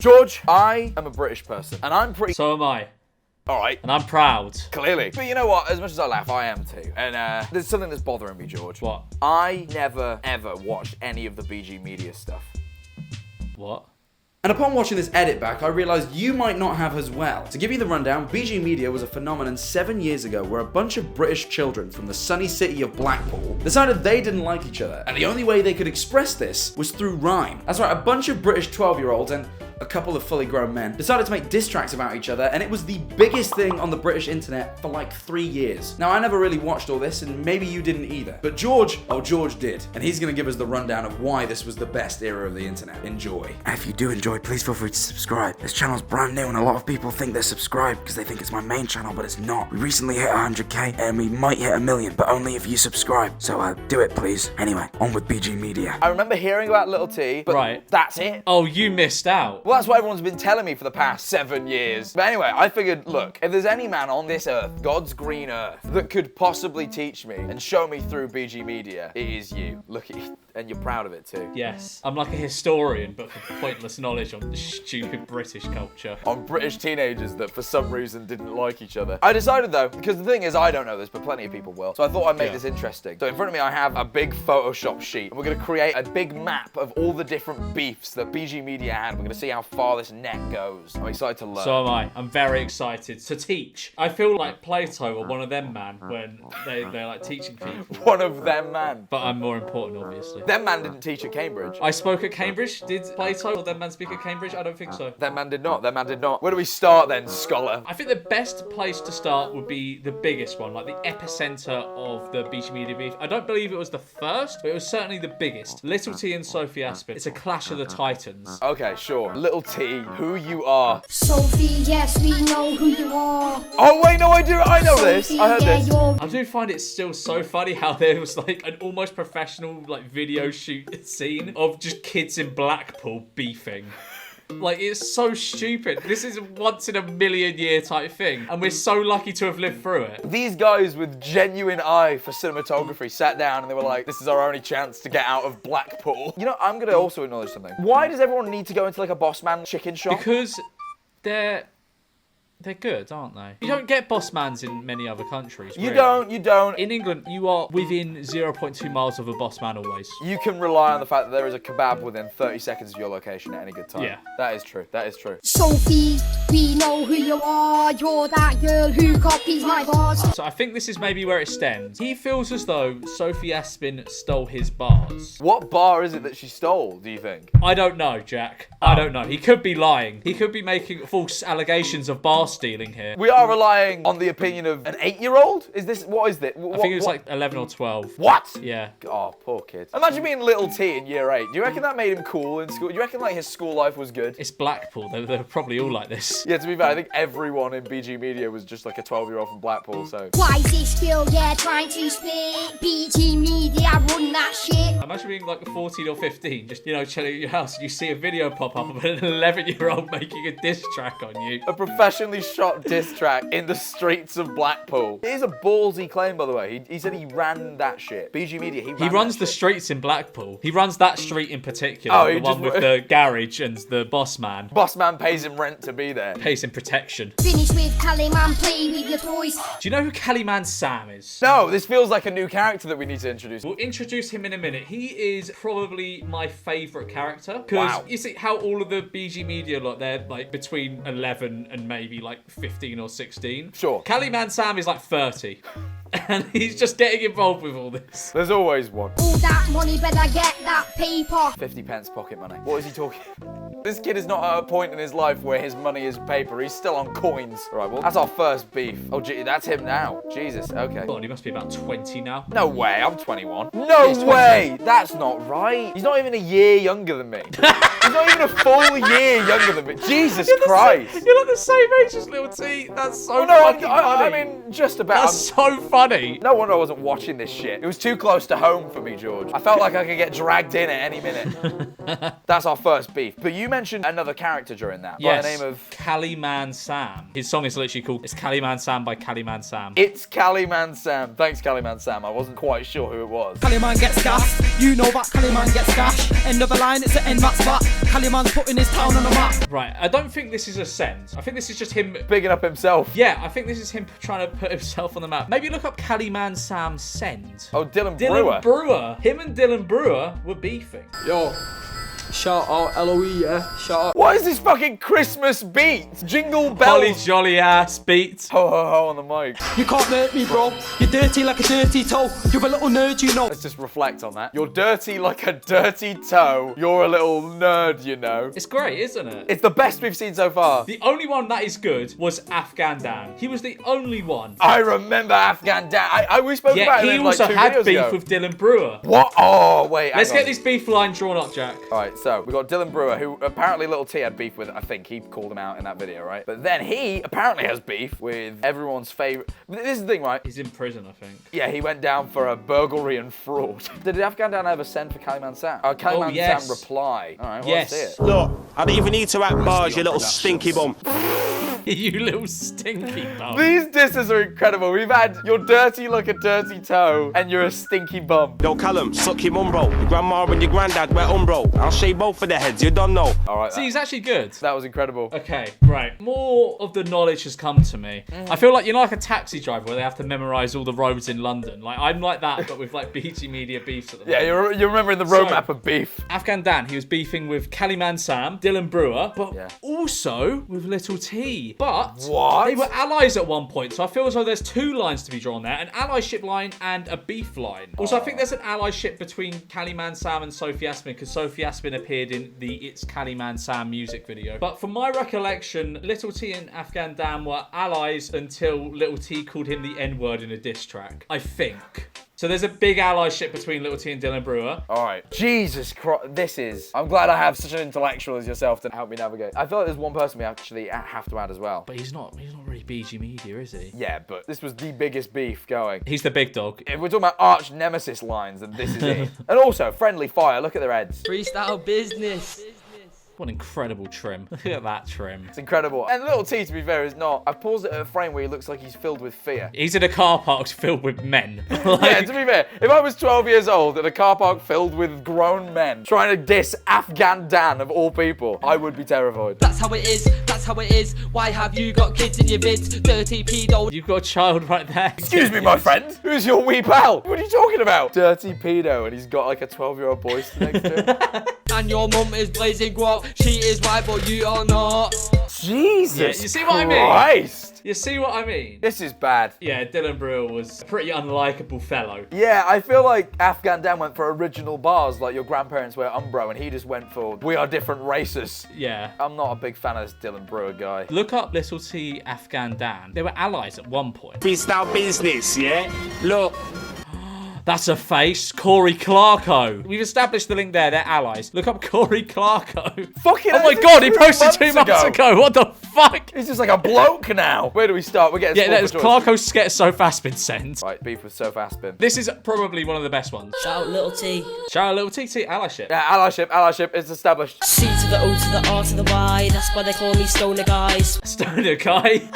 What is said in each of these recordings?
George, I am a British person, and I'm pretty... So am I. Alright. And I'm proud. Clearly. But you know what? As much as I laugh, I am too. And there's something that's bothering me, George. What? I never, ever watched any of the BGmedia stuff. What? And upon watching this edit back, I realised you might not have as well. To give you the rundown, BGmedia was a phenomenon 7 years ago where a bunch of British children from the sunny city of Blackpool decided they didn't like each other, and the only way they could express this was through rhyme. That's right, a bunch of British 12-year-olds and a couple of fully grown men decided to make diss tracks about each other, and it was the biggest thing on the British internet for like 3 years. Now, I never really watched all this, and maybe you didn't either. But George did, and he's gonna give us the rundown of why this was the best era of the internet. Enjoy. And if you do enjoy, please feel free to subscribe. This channel's brand new, and a lot of people think they're subscribed because they think it's my main channel, but it's not. We recently hit 100k, and we might hit 1 million, but only if you subscribe. So do it, please. Anyway, on with BG Media. I remember hearing about Little T, but that's it. Oh, you missed out. Well, that's what everyone's been telling me for the past 7 years. But anyway, I figured, look, if there's any man on this earth, God's green earth, that could possibly teach me and show me through BG Media, it is you. Look at you. And you're proud of it too. Yes. I'm like a historian, but for pointless knowledge on stupid British culture. On British teenagers that for some reason didn't like each other. I decided though, because the thing is I don't know this, but plenty of people will. So I thought I'd make this interesting. So in front of me I have a big Photoshop sheet. And we're going to create a big map of all the different beefs that BG Media had. We're going to see how far this net goes. I'm excited to learn. So am I. I'm very excited to teach. I feel like Plato or one of them man when they're like teaching people. One of them man. But I'm more important, obviously. Them man didn't teach at Cambridge. I spoke at Cambridge. Did Plato or them man speak at Cambridge? I don't think so. Them man did not. Them man did not. Where do we start then, scholar? I think the best place to start would be the biggest one, like the epicenter of the BGmedia beef. I don't believe it was the first, but it was certainly the biggest. Little T and Sophie Aspin. It's a clash of the titans. Okay, sure. Little T, who you are. Sophie, yes, we know who you are. Oh wait, no, I do. I know this. I heard this. I do find it still so funny how there was like an almost professional like video shoot scene of just kids in Blackpool beefing. Like, it's so stupid. This is a once in a million year type thing, and we're so lucky to have lived through it. These guys with genuine eye for cinematography sat down and they were like, this is our only chance to get out of Blackpool. You know, I'm gonna also acknowledge something. Why does everyone need to go into like a Boss Man chicken shop? Because they're good, aren't they? You don't get boss mans in many other countries. You don't. In England, you are within 0.2 miles of a boss man always. You can rely on the fact that there is a kebab within 30 seconds of your location at any good time. Yeah. That is true. That is true. Sophie, we know who you are. You're that girl who copies my bars. So I think this is maybe where it stems. He feels as though Sophie Aspin stole his bars. What bar is it that she stole, do you think? I don't know, Jack. I don't know. He could be lying. He could be making false allegations of bar stealing here. We are relying on the opinion of an 8-year-old? Is this, what is it? I think it was like 11 or 12. What? Yeah. Oh, poor kid. Imagine being Little T in year 8. Do you reckon that made him cool in school? Do you reckon like his school life was good? It's Blackpool. They're probably all like this. Yeah, to be fair, I think everyone in BG Media was just like a 12-year-old from Blackpool, so. Why is this girl, yeah, trying to speak? BG Media, run that shit. Imagine being like 14 or 15, just, you know, chilling at your house and you see a video pop up of an 11-year-old making a diss track on you. A professionally shot diss track in the streets of Blackpool. It is a ballsy claim, by the way. He said he ran that shit. BG Media, he runs the streets in Blackpool. He runs that street in particular. Oh, the one with the garage and the boss man. Boss man pays him rent to be there. Pays him protection. Finish with Callum and play with your toys. Do you know who Callum Sam is? No, this feels like a new character that we need to introduce. We'll introduce him in a minute. He is probably my favourite character. Because you see how all of the BG Media lot, they're like between 11 and maybe like 15 or 16. Sure. Callum Sam is like 30. And he's just getting involved with all this. There's always one. All that money, better get that paper. 50 pence pocket money. What is he talking? This kid is not at a point in his life where his money is paper. He's still on coins. All right, well, that's our first beef. Oh, gee, that's him now. Jesus, okay. God, he must be about 20 now. No way, I'm 21. No way! That's not right. He's not even a year younger than me. He's not even a full year younger than me. Jesus Christ. You're like the same age as Little T. That's so funny. funny. I mean, just about. That's so funny. No wonder I wasn't watching this shit. It was too close to home for me, George. I felt like I could get dragged in at any minute. That's our first beef. But you You mentioned another character during that Yes. by the name of... Callum Sam. His song is literally called It's Callum Sam by Callum Sam. It's Callum Sam. Thanks, Callum Sam. I wasn't quite sure who it was. Callum gets gas, you know that Callum gets gash. End of the line, it's an end match back. Callum's putting his town on the map. Right, I don't think this is a send. I think this is just him... Bigging up himself. Yeah, I think this is him trying to put himself on the map. Maybe look up Callum Sam send. Oh, Dylan Brewer. Dylan Brewer. Him and Dylan Brewer were beefing. Yo, shout out LOE, yeah? Shout out. What is this fucking Christmas beat? Jingle Holly bells. jolly ass beats. Ho ho ho on the mic. You can't hurt me, bro. You're dirty like a dirty toe. You're a little nerd, you know. Let's just reflect on that. You're dirty like a dirty toe. You're a little nerd, you know. It's great, isn't it? It's the best we've seen so far. The only one that is good was Afghan Dan. He was the only one. I remember Afghan Dan. We spoke about Yeah, him he in like also 2 had videos beef ago. with Dylan Brewer. What? Oh, wait. Let's hang get on. this beef line drawn up, Jack. All right, so we got Dylan Brewer, who apparently Little T had beef with. I think he called him out in that video, right? But then he apparently has beef with everyone's favorite. This is the thing, right? He's in prison, I think. Yeah, he went down for a burglary and fraud. Did Afghan Dan ever send for Callum Sam? Callum yes. Sam reply. All right, well, Yes. let's see it. Look, I don't even need to rap bars, you little stinky bum. You little stinky bum. These disses are incredible. We've had you're dirty like a dirty toe, and you're a stinky bum. Yo, Callum, suck your mum, bro. Your grandma and your granddad were bro. I'll shave both of their heads, you don't know. All right, See, he's actually good. that was incredible. Okay, right. More of the knowledge has come to me. I feel like, you know, like a taxi driver where they have to memorize all the roads in London. Like, I'm like that, but with like BGmedia beefs at the Yeah, moment. you're remembering the roadmap of beef. Afghan Dan, he was beefing with Callum Sam, Dylan Brewer, but Yeah. also with Little T. But What? they were allies at one point, so I feel as though there's two lines to be drawn there, an allyship line and a beef line. Also, I think there's an allyship between Callum Sam and Sophie Aspin, because Sophie Aspin appeared in the It's Callum Sam music video. But from my recollection, Little T and Afghan Dan were allies until Little T called him the N-word in a diss track, I think. So there's a big allyship between Little T and Dylan Brewer. All right. Jesus Christ, I'm glad I have such an intellectual as yourself to help me navigate. I feel like there's one person we actually have to add as well. But he's not really BGmedia, is he? Yeah, but this was the biggest beef going. He's the big dog. If we're talking about arch nemesis lines, then this is it. And also, friendly fire. Look at their heads. Freestyle business. What an incredible trim. Look at that trim. It's incredible. And Little T, to be fair, is not. I paused it at a frame where he looks like he's filled with fear. He's in a car park filled with men. Yeah, Like, to be fair, if I was 12 years old in a car park filled with grown men trying to diss Afghan Dan of all people, I would be terrified. That's how it is, that's how it is. Why have you got kids in your vids? Dirty pedo. you've got a child right there. Excuse me, my friend. Who's your wee pal? What are you talking about? Dirty pedo, and he's got like a 12-year-old boy sitting next to him. And your mum is blazing guap. She is white, but you are not. Jesus Yeah, you see what I mean? Christ. You see what I mean? This is bad. Yeah, Dylan Brewer was a pretty unlikable fellow. Yeah, I feel like Afghan Dan went for original bars like your grandparents wear Umbro, and he just went for we are different races. Yeah. I'm not a big fan of this Dylan Brewer guy. Look up Little T Afghan Dan. They were allies at one point. Freestyle business, yeah? Look. That's a face. Corey Clarko. We've established the link there. They're allies. Look up Corey Clarko. Fucking Oh my hell, god, he this is posted 2 2 months months ago. What the fuck? He's just like a bloke now. Where do we start? We're getting Yeah, small that was for choice. Clarko's sketch so fast been sent. Right, beef with Sophie Aspin. This is probably one of the best ones. Shout out Little T. Shout out Little TT allyship. Yeah, allyship is established. C to the O to the R to the Y. That's why they call me Stoner guys. Stoner guy.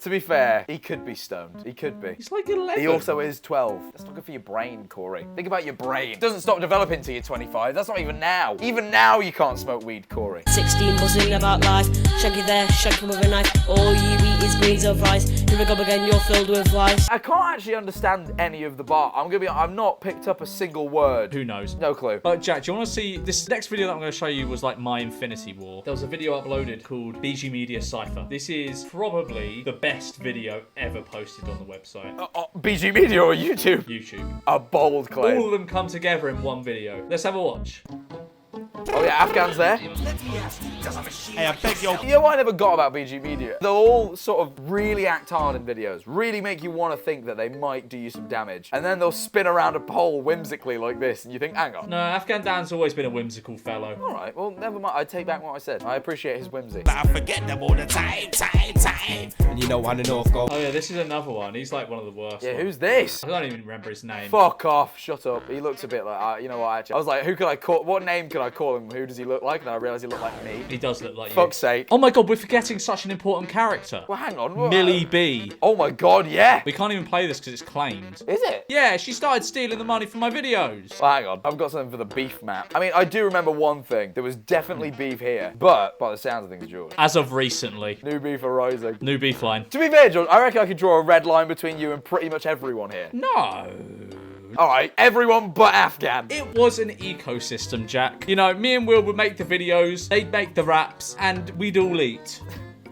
To be fair, he could be stoned. He could be. He's like 11. He also is 12. That's not good for your brain, Corey. Think about your brain. It doesn't stop developing till you're 25. That's not even now. Even now you can't smoke weed, Corey. 16 buzzing about life. Shaggy there, shagging with a knife. All you eat is grains of rice. Here we go again, you're filled with lies. I can't actually understand any of the bar. I've not picked up a single word. Who knows? No clue. But Jack, do you want to see this next video that I'm going to show you was like my Infinity War. There was a video uploaded called BGmedia Cypher. This is probably the best video ever posted on the website. BGmedia or YouTube? YouTube. A bold claim. All of them come together in one video. Let's have a watch. Oh yeah, Afghan's there. Hey, I beg your... You know what I never got about BG Media? They'll all sort of really act hard in videos, really make you want to think that they might do you some damage, and then they'll spin around a pole whimsically like this, and you think, hang on. No, Afghan Dan's always been a whimsical fellow. All right, well, never mind. I take back what I said. I appreciate his whimsy. I forget them all the time. And you know how the North go. Oh yeah, this is another one. He's like one of the worst. Yeah, ones. who's this? I don't even remember his name. Fuck off. Shut up. He looks a bit like, you know what, actually. I was like, who could I call? What name could I call him? Who does he look like? And I realised he looked like me. He does look like you. Fuck's sake. Oh my god, we're forgetting such an important character. Well, hang on. Millie B. Oh my god, yeah. We can't even play this because it's claimed. Is it? Yeah, she started stealing the money from my videos. Well, hang on. I've got something for the beef map. I mean, I do remember one thing. There was definitely beef here. But, by the sounds of things, George. As of recently. New beef arising. New beef line. To be fair, George, I reckon I could draw a red line between you and pretty much everyone here. No. All right, everyone but Afghan. It was an ecosystem, Jack. You know, me and Will would make the videos, they'd make the raps, and we'd all eat.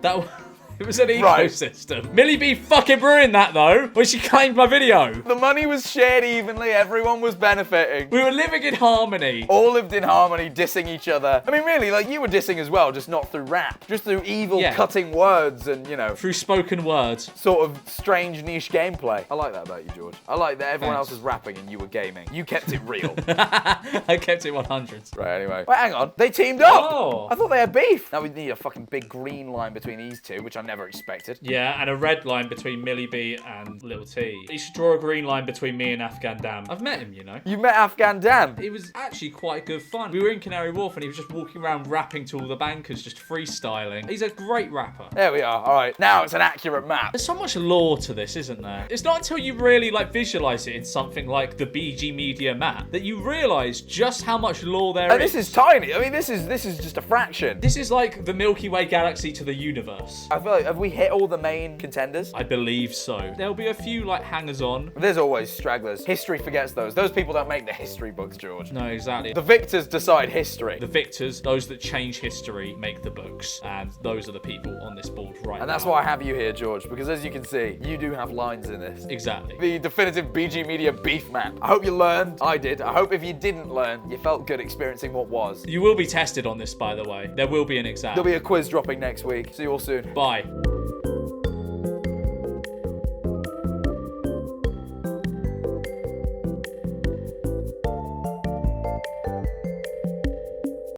It was an ecosystem. Right. Millie B fucking ruined that, though, when she claimed my video. The money was shared evenly. Everyone was benefiting. We were living in harmony. All lived in harmony, dissing each other. I mean, really, like, you were dissing as well, just not through rap. Just through evil, cutting words and, you know... Through spoken words. Sort of strange, niche gameplay. I like that about you, George. I like that everyone else was rapping and you were gaming. You kept it real. I kept it 100. Right, anyway. Wait, hang on. They teamed up. Oh. I thought they had beef. Now we need a fucking big green line between these two, which I never expected. Yeah, and a red line between Millie B and Little T. You should draw a green line between me and Afghan Dan. I've met him, you know. You met Afghan Dan? It was actually quite good fun. We were in Canary Wharf and he was just walking around rapping to all the bankers, just freestyling. He's a great rapper. There we are. All right. Now it's an accurate map. There's so much lore to this, isn't there? It's not until you really like visualize it in something like the BG Media map that you realize just how much lore there is. And this is tiny. I mean, this is just a fraction. This is like the Milky Way galaxy to the universe. I feel like, have we hit all the main contenders? I believe so. There'll be a few like hangers-on. There's always stragglers. History forgets those. Those people don't make the history books, George. No, exactly. The victors decide history. The victors, those that change history, make the books. And those are the people on this board right now. And that's why I have you here, George, because as you can see, you do have lines in this. Exactly. The definitive BG Media beef map. I hope you learned. I did. I hope if you didn't learn, you felt good experiencing what was. You will be tested on this, by the way. There will be an exam. There'll be a quiz dropping next week. See you all soon. Bye.